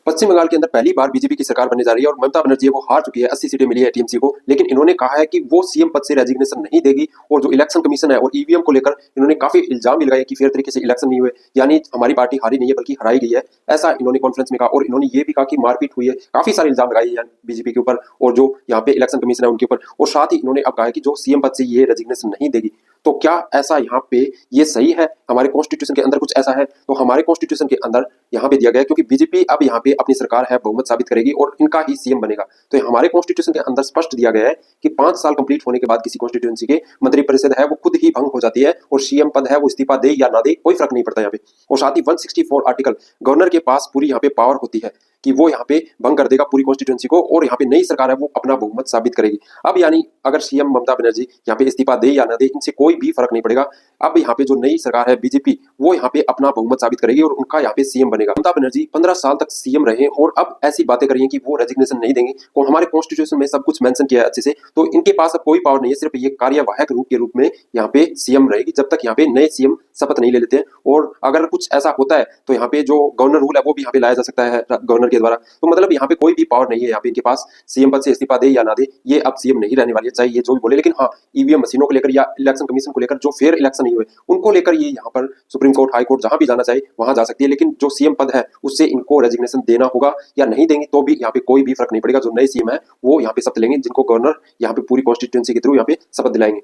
पश्चिम बंगाल के अंदर पहली बार बीजेपी की सरकार बनने जा रही है और ममता बनर्जी वो हार चुकी है, 80 सीटें मिली है टीएमसी को, लेकिन इन्होंने कहा है कि वो सीएम पद से रेजिग्नेशन नहीं देगी। और जो इलेक्शन कमीशन है और ईवीएम को लेकर इन्होंने काफी इल्जाम भी लगाए कि फेयर तरीके से इलेक्शन नहीं हुए, यानी हमारी पार्टी हारी नहीं है बल्कि हराई गई है, ऐसा इन्होंने कॉन्फ्रेंस में कहा। और इन्होंने ये भी कहा कि मारपीट हुई है, काफी सारे इल्जाम लगाए हैं बीजेपी के ऊपर और जो यहाँ पे इलेक्शन कमीशन है उनके ऊपर। और साथ ही इन्होंने अब कहा है कि जो सीएम पद से ये रेजिग्नेशन नहीं देगी। तो क्या ऐसा यहाँ पे ये सही है? हमारे कॉन्स्टिट्यूशन के अंदर कुछ ऐसा है? तो हमारे कॉन्स्टिट्यूशन के अंदर यहाँ पे दिया गया है, क्योंकि बीजेपी अब यहाँ पे अपनी सरकार है बहुमत साबित करेगी और इनका ही सीएम बनेगा। तो हमारे कॉन्स्टिट्यूशन के अंदर स्पष्ट दिया गया है कि 5 साल कंप्लीट होने के बाद किसी कॉन्स्टिट्यूंसी के मंत्रिपरिषद है वो खुद ही भंग हो जाती है और सीएम पद है वो इस्तीफा दे या ना दे कोई फर्क नहीं पड़ता यहाँ पे। और साथ ही 164 आर्टिकल गवर्नर के पास पूरी यहाँ पे पावर होती है कि वो यहाँ पे भंग कर देगा पूरी कॉन्स्टिट्यूंसी को और यहाँ पे नई सरकार है वो अपना बहुमत साबित करेगी। अब यानी अगर सीएम ममता बनर्जी यहाँ पे इस्तीफा दे या ना दे इनसे कोई भी फर्क नहीं पड़ेगा। अब यहाँ पे जो नई सरकार है बीजेपी वो यहाँ पे अपना बहुमत साबित करेगी और उनका यहाँ पे सीएम बनेगा। ममता बनर्जी 15 साल तक सीएम रहे और अब ऐसी बातें कर रही हैं कि वो रेजिग्नेशन नहीं देंगे। और हमारे कॉन्स्टिट्यूशन में सब कुछ मेंशन किया है अच्छे से, तो इनके पास अब कोई पावर नहीं है, सिर्फ ये कार्यवाहक रूप के रूप में यहाँ पे सीएम रहेगी जब तक यहाँ पे नए सीएम शपथ नहीं ले लेते हैं। और अगर कुछ ऐसा होता है तो यहाँ पे जो गवर्नर रूल है वो भी यहाँ पे लाया जा सकता है गवर्नर के द्वारा। तो मतलब यहाँ पे कोई भी पावर नहीं है यहाँ पे इनके पास, सीएम पद से इस्तीफा दे या ना दे ये अब सीएम नहीं रहने वाली है, चाहे ये जो भी बोले। लेकिन हाँ, ईवीएम मशीनों को लेकर या इलेक्शन कमीशन को लेकर जो फेयर इलेक्शन नहीं हुए उनको लेकर ये यहाँ पर सुप्रीम कोर्ट हाई कोर्ट जहां भी जाना चाहे वहां जा सकती है। लेकिन जो सीएम पद है उससे इनको रेजिग्नेशन देना होगा या नहीं देंगे तो भी यहाँ पे कोई भी फर्क नहीं पड़ेगा। जो नए सीएम है वो यहाँ पे शपथ लेंगे जिनको गवर्नर यहाँ पे पूरी कॉन्स्टिट्यूंसी के थ्रू यहाँ पे शपथ दिलाएंगे।